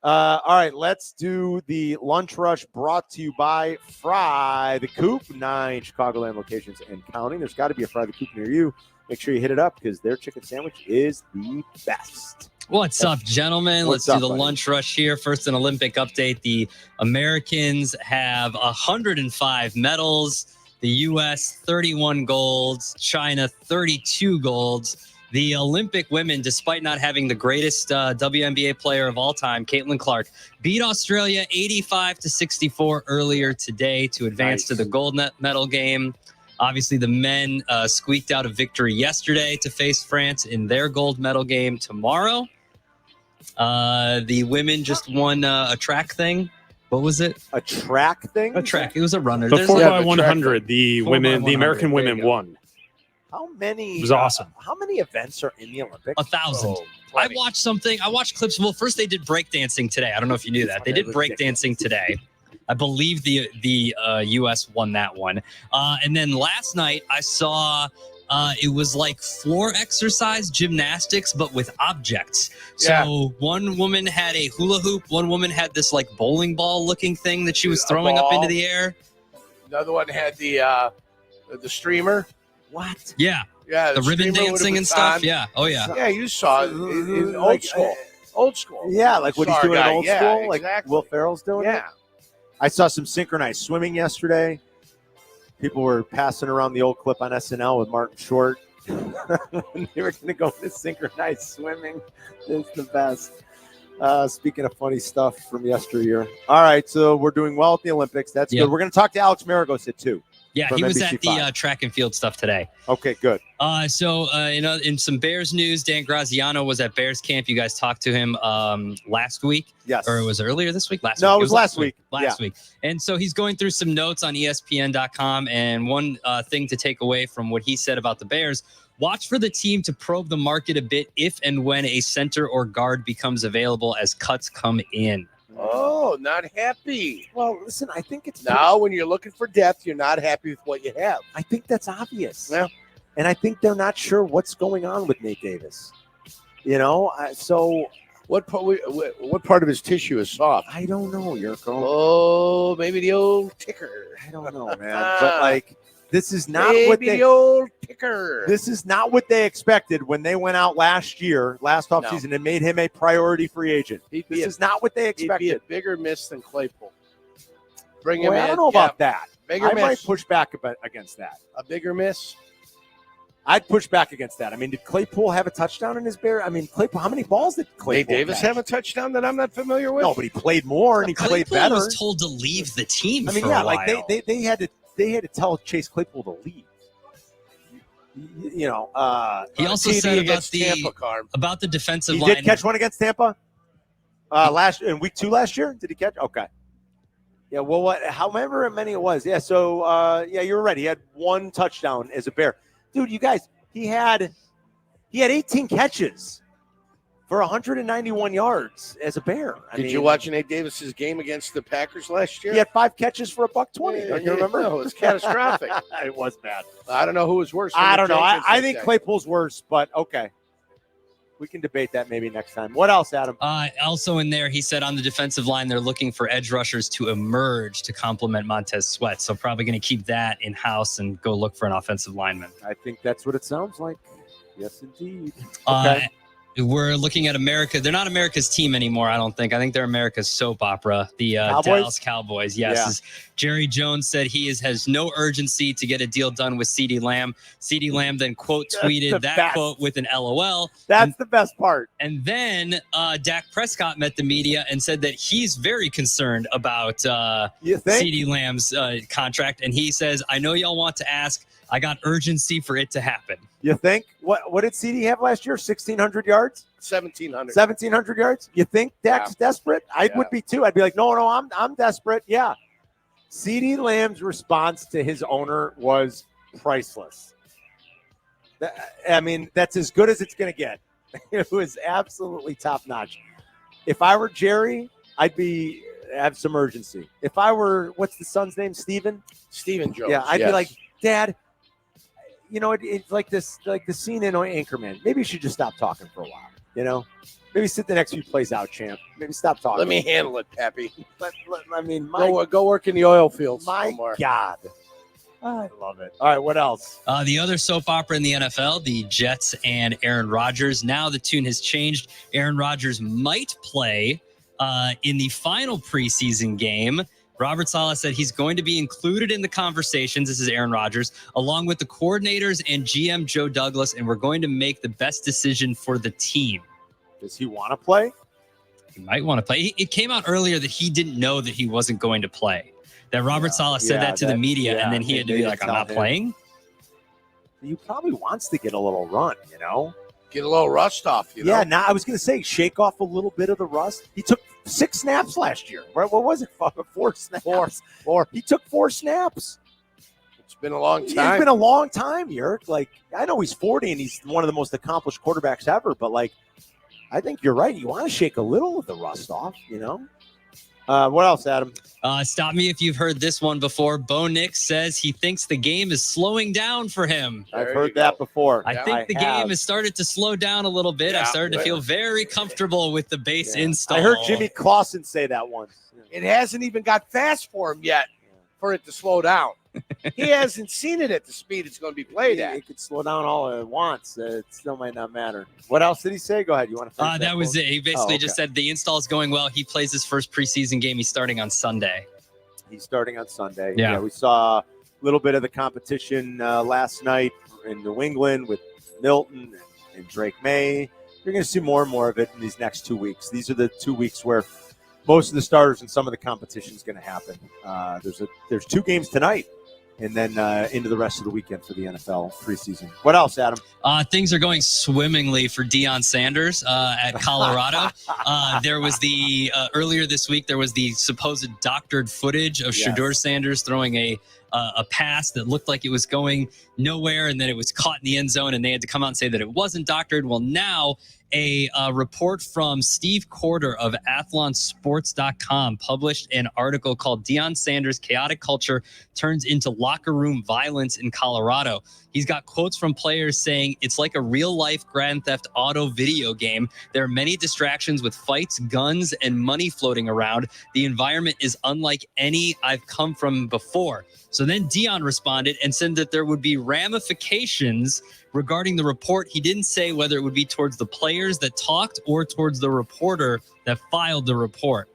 All right, let's do the lunch rush brought to you by Fry the Coop, 9 Chicagoland locations and counting. There's got to be a Fry the Coop near you. Make sure you hit it up because their chicken sandwich is the best. What's up, gentlemen? Let's do the lunch rush here. First, an Olympic update. The Americans have 105 medals. The U.S., 31 golds. China, 32 golds. The Olympic women, despite not having the greatest WNBA player of all time, Caitlin Clark, beat Australia 85-64 earlier today to advance to the gold medal game. Obviously, the men squeaked out a victory yesterday to face France in their gold medal game tomorrow. The women just won a track thing. What was it? A track thing? A track. It was a runner. The 4x100, the women, the American women won. How many? It was awesome. How many events are in the Olympics? 1,000. I watched something. I watched clips. Well, first they did breakdancing today. I don't know if you knew that. They did breakdancing today. I believe the U.S. won that one. And then last night I saw it was like floor exercise gymnastics, but with objects. So one woman had a hula hoop. One woman had this like bowling ball looking thing that she was throwing up into the air. Another one had the streamer. What? Yeah. Yeah. The ribbon dancing and stuff. Yeah. Oh, yeah. Yeah, you saw it in old school. Old school. Yeah, like what he's doing in old school. Like exactly. Will Ferrell's doing it. I saw some synchronized swimming yesterday. People were passing around the old clip on SNL with Martin Short. They were going to go into synchronized swimming. It's the best. Speaking of funny stuff from yesteryear. All right, so we're doing well at the Olympics. That's good. We're going to talk to Alex Maragos at 2. Yeah, he was at the track and field stuff today. Okay, good. So, in some Bears news, Dan Graziano was at Bears camp. You guys talked to him last week. Yes. Or was it earlier this week? No, it was last week. Last week. And so he's going through some notes on ESPN.com. And one thing to take away from what he said about the Bears, watch for the team to probe the market a bit if and when a center or guard becomes available as cuts come in. Oh, not happy. Well, listen, I think it's now when you're looking for depth, you're not happy with what you have. I think that's obvious. Yeah. And I think they're not sure what's going on with Nate Davis. So what part of his tissue is soft? I don't know, Jurko. Oh, maybe the old ticker. I don't know, man. But like, this is not the old ticker. This is not what they expected when they went out last offseason, and made him a priority free agent. This is not what they expected. He'd be a bigger miss than Claypool. Bring him in. I don't know about that. I might push back against that. A bigger miss? I'd push back against that. I mean, did Claypool have a touchdown in his Bear? I mean, Claypool. How many balls did Claypool? Nate Davis have a touchdown that I'm not familiar with? No, but he played more and he played better. Was told to leave the team. I mean, for a while. like they had to tell Chase Claypool to leave. He also said about the defensive line. He did catch one against Tampa in week 2 last year. Did he catch? Okay. Yeah. Well, however many it was. Yeah. So you're right. He had 1 touchdown as a Bear. Dude, you guys, he had 18 catches for 191 yards as a Bear. Did you watch Nate Davis's game against the Packers last year? He had 5 catches for $120. Don't you remember? No, it was catastrophic. It was bad. I don't know who was worse. I don't know. I think Claypool's worse, but okay. We can debate that maybe next time. What else, Adam? Also in there, he said on the defensive line, they're looking for edge rushers to emerge to complement Montez Sweat. So probably going to keep that in-house and go look for an offensive lineman. I think that's what it sounds like. Yes, indeed. Okay. We're looking at America. They're not America's team anymore, I don't think. I think they're America's soap opera, the Dallas Cowboys. Yes. Yeah. Jerry Jones said he has no urgency to get a deal done with CeeDee Lamb. CeeDee Lamb then quote tweeted that quote with an LOL. That's the best part. And then Dak Prescott met the media and said that he's very concerned about CeeDee Lamb's contract. And he says, I know y'all want to ask. I got urgency for it to happen. You think? What did CeeDee have last year? 1,600 yards? 1,700. 1,700 yards? You think Dak's desperate? I would be too. I'd be like, no, I'm desperate. Yeah. CeeDee Lamb's response to his owner was priceless. I mean, that's as good as it's going to get. It was absolutely top notch. If I were Jerry, I'd have some urgency. If I were, what's the son's name? Steven Jones. Yeah, I'd be like, Dad, it's like this, like the scene in Anchorman. Maybe you should just stop talking for a while. You know, maybe sit the next few plays out, champ. Maybe stop talking. Let me handle it, Pappy. I mean, my Go work in the oil fields. My somewhere. God. I love it. All right, what else? The other soap opera in the NFL, the Jets and Aaron Rodgers. Now the tune has changed. Aaron Rodgers might play in the final preseason game. Robert Saleh said he's going to be included in the conversations. This is Aaron Rodgers, along with the coordinators and GM Joe Douglas, and we're going to make the best decision for the team. Does he want to play? He might want to play. It came out earlier that he didn't know that he wasn't going to play. That Robert Saleh said that to the media, and then he had to be like, I'm not playing. He probably wants to get a little run, you know? Get a little rust off, you know? Yeah, now I was going to say, shake off a little bit of the rust. He took 6 snaps last year. What was it? 4 snaps. Four. He took 4 snaps. It's been a long time. It's been a long time, Yerk. Like, I know he's 40 and he's one of the most accomplished quarterbacks ever, but, like, I think you're right. You want to shake a little of the rust off, you know? What else, Adam? Stop me if you've heard this one before. Bo Nix says he thinks the game is slowing down for him. I've heard that before. I think the game has started to slow down a little bit. Yeah, I've started to feel very comfortable with the base install. I heard Jimmy Clausen say that once. It hasn't even got fast for him yet for it to slow down. He hasn't seen it at the speed it's going to be played at. It could slow down all it wants. It still might not matter. What else did he say? Go ahead. You want to finish that was it. He basically just said the install is going well. He plays his first preseason game. He's starting on Sunday. He's starting on Sunday. Yeah. We saw a little bit of the competition last night in New England with Milton and Drake May. You're going to see more and more of it in these next 2 weeks. These are the 2 weeks where most of the starters and some of the competition is going to happen. There's 2 games tonight. And then into the rest of the weekend for the NFL preseason. What else, Adam? Things are going swimmingly for Deion Sanders at Colorado. There was earlier this week, there was the supposed doctored footage of Shedeur Sanders throwing a pass that looked like it was going nowhere, and then it was caught in the end zone, and they had to come out and say that it wasn't doctored. Well, now a report from Steve Corder of athlonsports.com published an article called Deion Sanders' Chaotic Culture Turns into Locker Room Violence in Colorado. He's got quotes from players saying it's like a real-life Grand Theft Auto video game. There are many distractions with fights, guns, and money floating around. The environment is unlike any I've come from before. So then Deion responded and said that there would be ramifications regarding the report. He didn't say whether it would be towards the players that talked or towards the reporter that filed the report.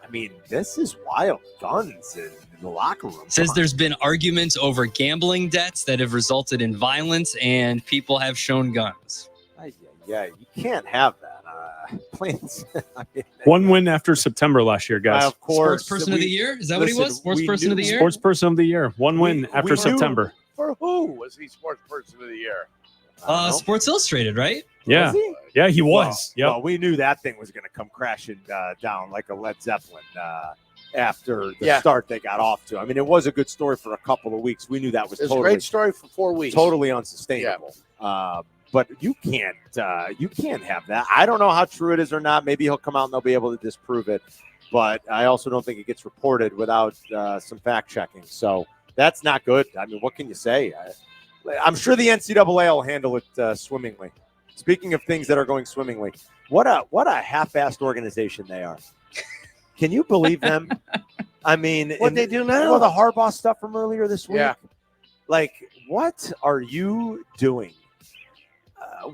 I mean, this is wild. Guns in the locker room. Says there's been arguments over gambling debts that have resulted in violence, and people have shown guns. Yeah, you can't have that. One win after September last year, guys. Of course. Sports person of the year? Is that what he was? Sports person of the year? Sports person of the year. One win after September. For who was he sports person of the year? Sports Illustrated, right? Yeah. Yeah, he was. Well, we knew that thing was going to come crashing down like a Led Zeppelin after the start they got off to. I mean, it was a good story for a couple of weeks. We knew that was a great story for 4 weeks. Totally unsustainable. Yeah. But you can't have that. I don't know how true it is or not. Maybe he'll come out and they'll be able to disprove it. But I also don't think it gets reported without some fact checking. So that's not good. I mean, what can you say? I'm sure the NCAA will handle it swimmingly. Speaking of things that are going swimmingly, what a half-assed organization they are. Can you believe them? I mean, what they do now? Well, the Harbaugh stuff from earlier this week. Yeah. Like, what are you doing?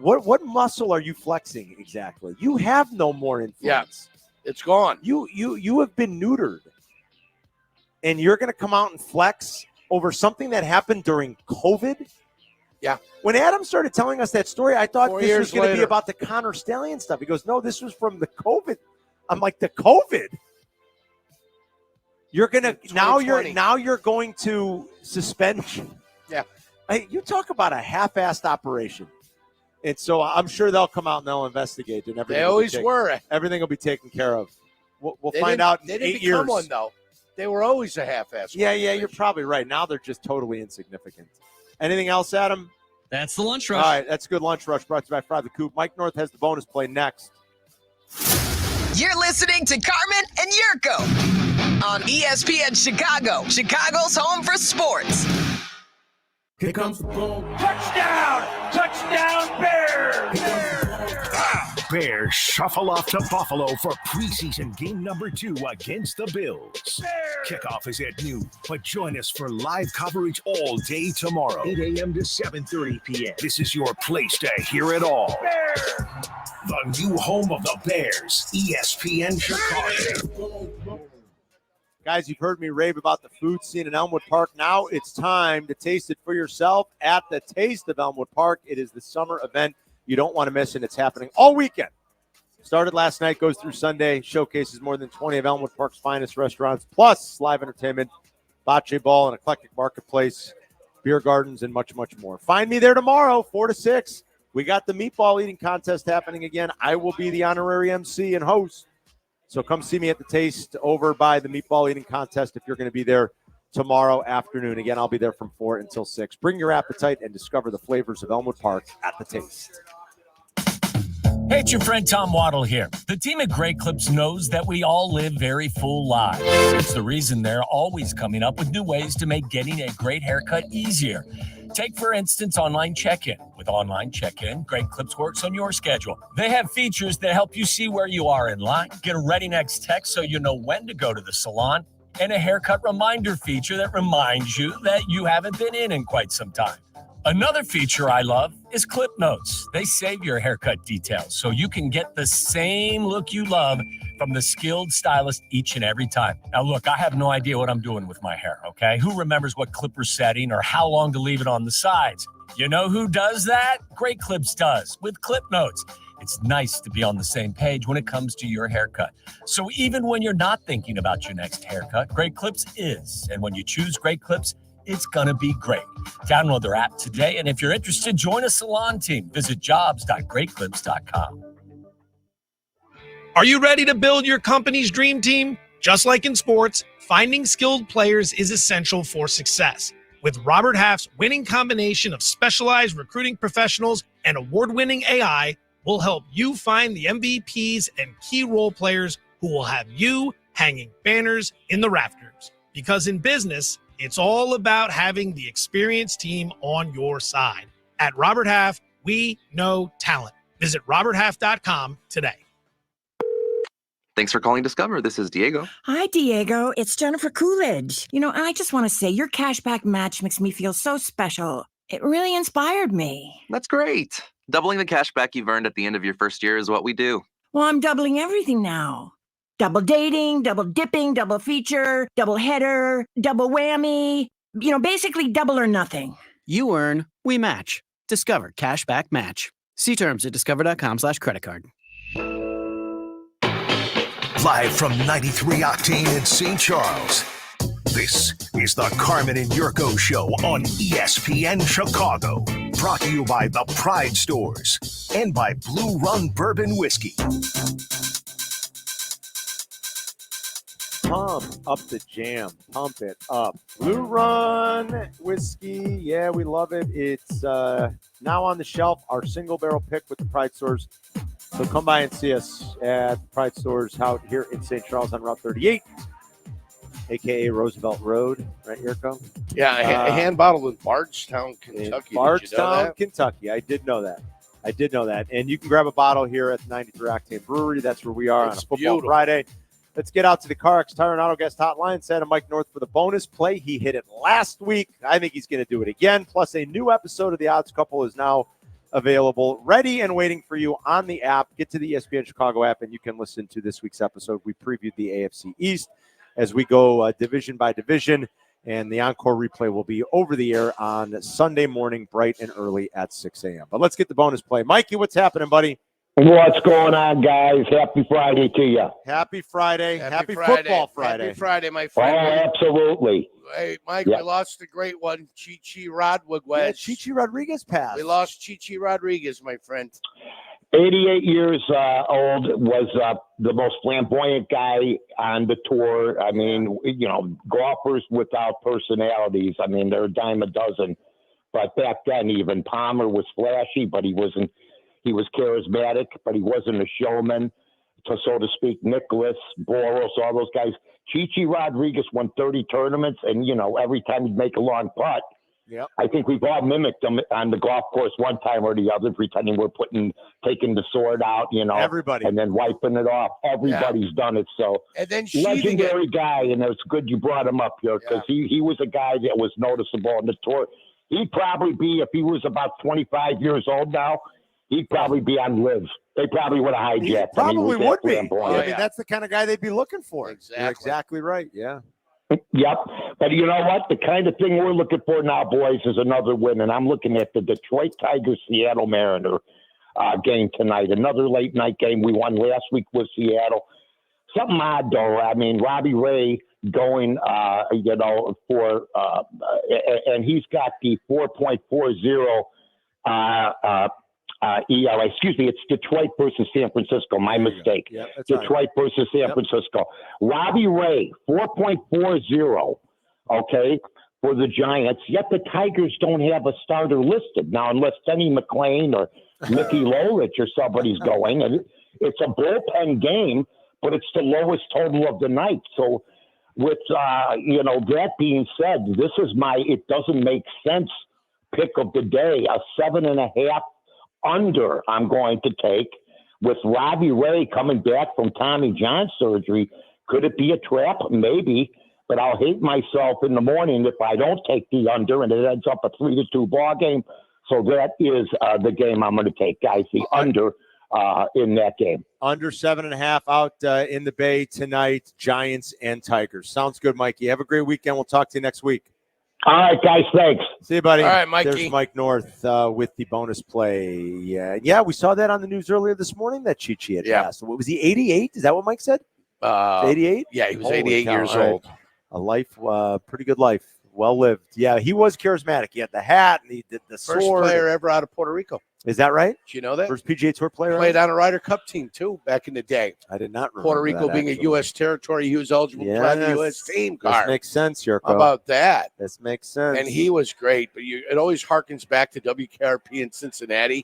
What muscle are you flexing exactly? You have no more influence. Yeah, it's gone. You have been neutered, and you're going to come out and flex over something that happened during COVID. Yeah. When Adam started telling us that story, I thought this was going to be about the Connor Stallion stuff. He goes, "No, this was from the COVID." I'm like, "The COVID? You're gonna now you're going to suspend?" Yeah. Hey, you talk about a half-assed operation. And so I'm sure they'll come out and they'll investigate. And everything. They always were. Everything will be taken care of. We'll find out in 8 years. They didn't become one, though. They were always a half-assed. Yeah, you're probably right. Now they're just totally insignificant. Anything else, Adam? That's the Lunch Rush. All right, that's a good Lunch Rush brought to you by Fry the Coop. Mike North has the bonus play next. You're listening to Carmen and Jurko on ESPN Chicago, Chicago's home for sports. Here comes the ball. Touchdown! Touchdown, Bears! Bears shuffle off to Buffalo for preseason game number 2 against the Bills. Kickoff is at noon, but join us for live coverage all day tomorrow, 8 a.m. to 7:30 p.m. This is your place to hear it all. The new home of the Bears, ESPN Chicago. Guys, you've heard me rave about the food scene in Elmwood Park. Now it's time to taste it for yourself at the Taste of Elmwood Park. It is the summer event you don't want to miss, and it's happening all weekend. Started last night, goes through Sunday, showcases more than 20 of Elmwood Park's finest restaurants, plus live entertainment, bocce ball, an eclectic marketplace, beer gardens, and much, much more. Find me there tomorrow, 4 to 6. We got the meatball eating contest happening again. I will be the honorary MC and host. So come see me at the Taste over by the meatball eating contest if you're going to be there tomorrow afternoon. Again, I'll be there from 4 until 6. Bring your appetite and discover the flavors of Elmwood Park at the Taste. Hey, it's your friend Tom Waddle here. The team at Great Clips knows that we all live very full lives. It's the reason they're always coming up with new ways to make getting a great haircut easier. Take, for instance, online check-in. With online check-in, Great Clips works on your schedule. They have features that help you see where you are in line, get a ready next text so you know when to go to the salon, and a haircut reminder feature that reminds you that you haven't been in quite some time. Another feature I love is Clip Notes. They save your haircut details so you can get the same look you love from the skilled stylist each and every time. Now, look, I have no idea what I'm doing with my hair, okay? Who remembers what clipper setting or how long to leave it on the sides? You know who does that? Great Clips does with Clip Notes. It's nice to be on the same page when it comes to your haircut. So even when you're not thinking about your next haircut, Great Clips is. And when you choose Great Clips, it's going to be great. Download their app today. And if you're interested, join a salon team. Visit jobs.greatclips.com. Are you ready to build your company's dream team? Just like in sports, finding skilled players is essential for success. With Robert Half's winning combination of specialized recruiting professionals and award-winning AI, we'll help you find the MVPs and key role players who will have you hanging banners in the rafters. Because in business, it's all about having the experienced team on your side. At Robert Half, we know talent. Visit roberthalf.com today. Thanks for calling Discover. This is Diego. Hi, Diego. It's Jennifer Coolidge. I just want to say your cashback match makes me feel so special. It really inspired me. That's great. Doubling the cashback you've earned at the end of your first year is what we do. Well, I'm doubling everything now. Double dating, double dipping, double feature, double header, double whammy. Basically double or nothing. You earn, we match. Discover Cashback Match. See terms at discover.com/creditcard. Live from 93 Octane in St. Charles, this is the Carmen and Jurko Show on ESPN Chicago. Brought to you by the Pride Stores and by Blue Run Bourbon Whiskey. Pump up the jam. Pump it up. Blue Run Whiskey. Yeah, we love it. It's now on the shelf, our single barrel pick with the Pride Stores. So come by and see us at the Pride Stores out here in St. Charles on Route 38, a.k.a. Roosevelt Road. Right, Jurko? Yeah, hand bottled in Bardstown, Kentucky. Bardstown, Kentucky. I did know that. And you can grab a bottle here at the 93 Octane Brewery. That's where we are on a football Friday. Let's get out to the CarX Tire and Auto Guest Hotline. Santa Mike North for the bonus play. He hit it last week. I think he's going to do it again. Plus, a new episode of The Odds Couple is now available, ready and waiting for you on the app. Get to the ESPN Chicago app, and you can listen to this week's episode. We previewed the AFC East as we go division by division, and the encore replay will be over the air on Sunday morning, bright and early at 6 a.m. But let's get the bonus play. Mikey, what's happening, buddy? What's going on, guys? Happy Friday to you. Happy Friday. Happy Football Friday. Happy Friday, my friend. Oh, absolutely. Hey, Mike, we lost a great one. Chi-Chi Rodriguez. Yeah, Chi-Chi Rodriguez passed. We lost Chi-Chi Rodriguez, my friend. 88 years old, was the most flamboyant guy on the tour. I mean, golfers without personalities. I mean, they're a dime a dozen. But back then, even Palmer was flashy, but he wasn't. He was charismatic, but he wasn't a showman, so to speak. Nicholas, Boros, all those guys. Chi-Chi Rodriguez won 30 tournaments, and, every time he'd make a long putt, Yep. I think we've all mimicked them on the golf course one time or the other, pretending we're taking the sword out, Everybody. and then wiping it off. Everybody's done it. So And then legendary guy, and it's good you brought him up here because he was a guy that was noticeable on the tour. He'd probably be, if he was about 25 years old now, he'd probably be on Live. They probably would have hijacked him. He probably would be. I mean, that's the kind of guy they'd be looking for. Exactly. You're exactly right. Yeah. Yep. But you know what? The kind of thing we're looking for now, boys, is another win. And I'm looking at the Detroit Tigers Seattle Mariner game tonight. Another late night game. We won last week with Seattle. Something odd, though. I mean, Robbie Ray going, for and he's got the 4.40 ERA. Excuse me, it's Detroit versus San Francisco. My mistake. Yeah, Detroit versus San Francisco. Robbie Ray, 4.40, okay, for the Giants, yet the Tigers don't have a starter listed. Now, unless Denny McLain or Mickey Lolich or somebody's going, and it's a bullpen game, but it's the lowest total of the night. So with, that being said, this is it doesn't make sense pick of the day, a 7.5 under I'm going to take with Robbie Ray coming back from Tommy John surgery. Could it be a trap? Maybe, but I'll hate myself in the morning if I don't take the under and it ends up a 3-2 ball game. So that is the game I'm going to take, guys, the under in that game. Under 7.5 out in the Bay tonight, Giants and Tigers. Sounds good, Mikey. Have a great weekend. We'll talk to you next week. All right, guys. Thanks. See you, buddy. All right, Mikey. There's Mike North with the bonus play. Yeah, we saw that on the news earlier this morning that Chi had passed. What was he, 88? Is that what Mike said? 88? Yeah, he was 88 years old. A life, pretty good life. Well lived. Yeah, he was charismatic. He had the hat and he did the First sword. player ever out of Puerto Rico. Is that right? Did you know that? First PGA Tour player. Played on a Ryder Cup team, too, back in the day. I did not remember Puerto Rico that, being actually. a U.S. territory, he was eligible to play on the U.S. team card. This makes sense, Jurko. How about that? This makes sense. And he was great, but it always harkens back to WKRP in Cincinnati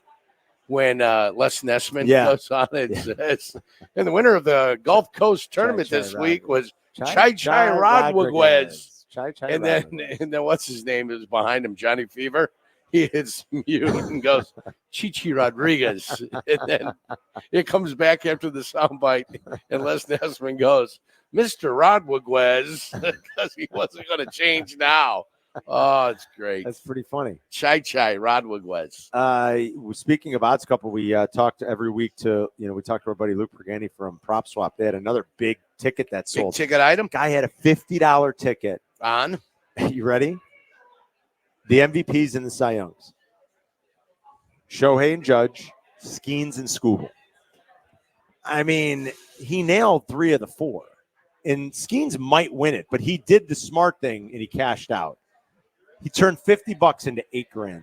when Les Nessman goes on. It's and the winner of the Gulf Coast tournament this week was Chai Rodriguez. And then what's his name is behind him, Johnny Fever. He hits mute and goes, Chichi Rodriguez. And then it comes back after the soundbite, and Les Nessman goes, Mr. Rodriguez, because he wasn't going to change now. Oh, it's great. That's pretty funny. Chai Rodriguez. Speaking of Odds Couple, we talked every week we talked to our buddy Luke Pregani from Prop Swap. They had another big ticket that sold. Big ticket item? Guy had a $50 ticket. On? You ready? The MVPs and the Cy Youngs. Shohei and Judge, Skeens and Skubal. I mean, he nailed 3 of the 4. And Skeens might win it, but he did the smart thing and he cashed out. He turned $50 into $8,000.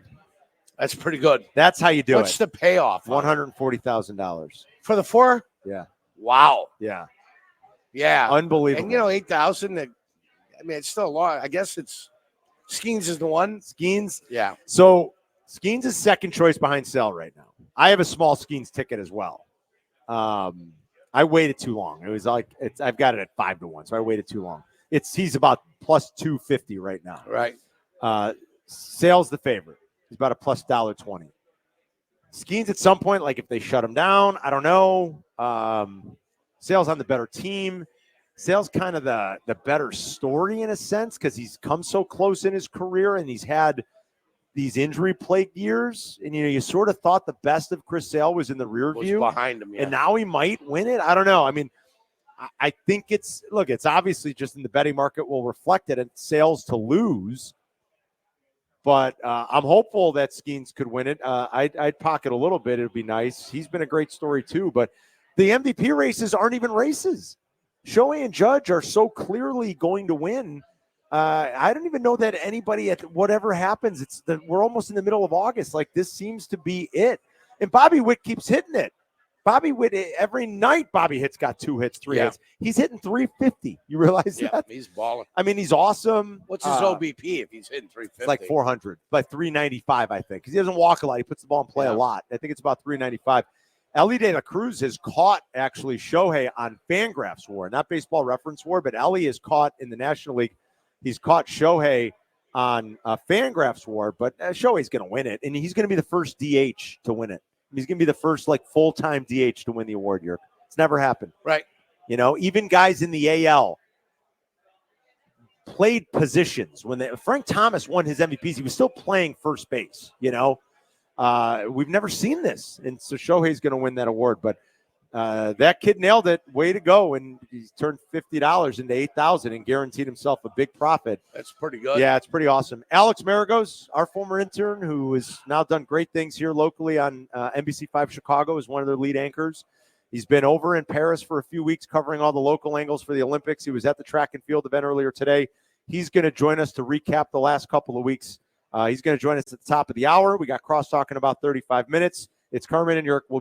That's pretty good. That's how you do What's it. the payoff? $140,000. For the 4? Yeah. Wow. Yeah. Yeah. Unbelievable. And, 8,000, I mean, it's still a lot. I guess Skeens is the one. Skeens. Yeah. So Skeens is second choice behind Sell right now. I have a small Skeens ticket as well. I waited too long. It was I've got it at 5-1, so I waited too long. He's about plus 250 right now. Right. Sale's the favorite. He's about a plus $1.20. Skeens at some point, like if they shut him down, I don't know. Sale's on the better team. Sale's kind of the better story in a sense because he's come so close in his career and he's had these injury-plagued years. And, you sort of thought the best of Chris Sale was in the rear view. Behind him, yeah. And now he might win it. I don't know. I mean, I think it's obviously just in the betting market will reflect it and Sale's to lose. But I'm hopeful that Skeens could win it. I'd pocket a little bit. It would be nice. He's been a great story too. But the MVP races aren't even races. Shohei and Judge are so clearly going to win. I don't even know that anybody at whatever happens, we're almost in the middle of August. Like this seems to be it. And Bobby Witt keeps hitting it. Bobby Witt, every night Bobby Hitt's got 2 hits, 3 hits. He's hitting 350. You realize that? Yeah, he's balling. I mean, he's awesome. What's his OBP if he's hitting 350? It's like 400, like 395, I think. Because he doesn't walk a lot. He puts the ball in play a lot. I think it's about 395. Ellie De La Cruz has caught actually Shohei on Fangraphs WAR, not Baseball Reference WAR, but Ellie has caught in the National League. He's caught Shohei on Fangraphs award, but Shohei's going to win it, and he's going to be the first DH to win it. He's going to be the first full-time DH to win the award. It's never happened. Right. Even guys in the AL played positions. When Frank Thomas won his MVPs, he was still playing first base. We've never seen this, and so Shohei's going to win that award. But that kid nailed it. Way to go! And he's turned $50 into $8,000 and guaranteed himself a big profit. That's pretty good. Yeah, it's pretty awesome. Alex Maragos, our former intern, who has now done great things here locally on NBC5 Chicago, is one of their lead anchors. He's been over in Paris for a few weeks covering all the local angles for the Olympics. He was at the track and field event earlier today. He's going to join us to recap the last couple of weeks. He's going to join us at the top of the hour. We got crosstalk in about 35 minutes. It's Carmen and Jurko.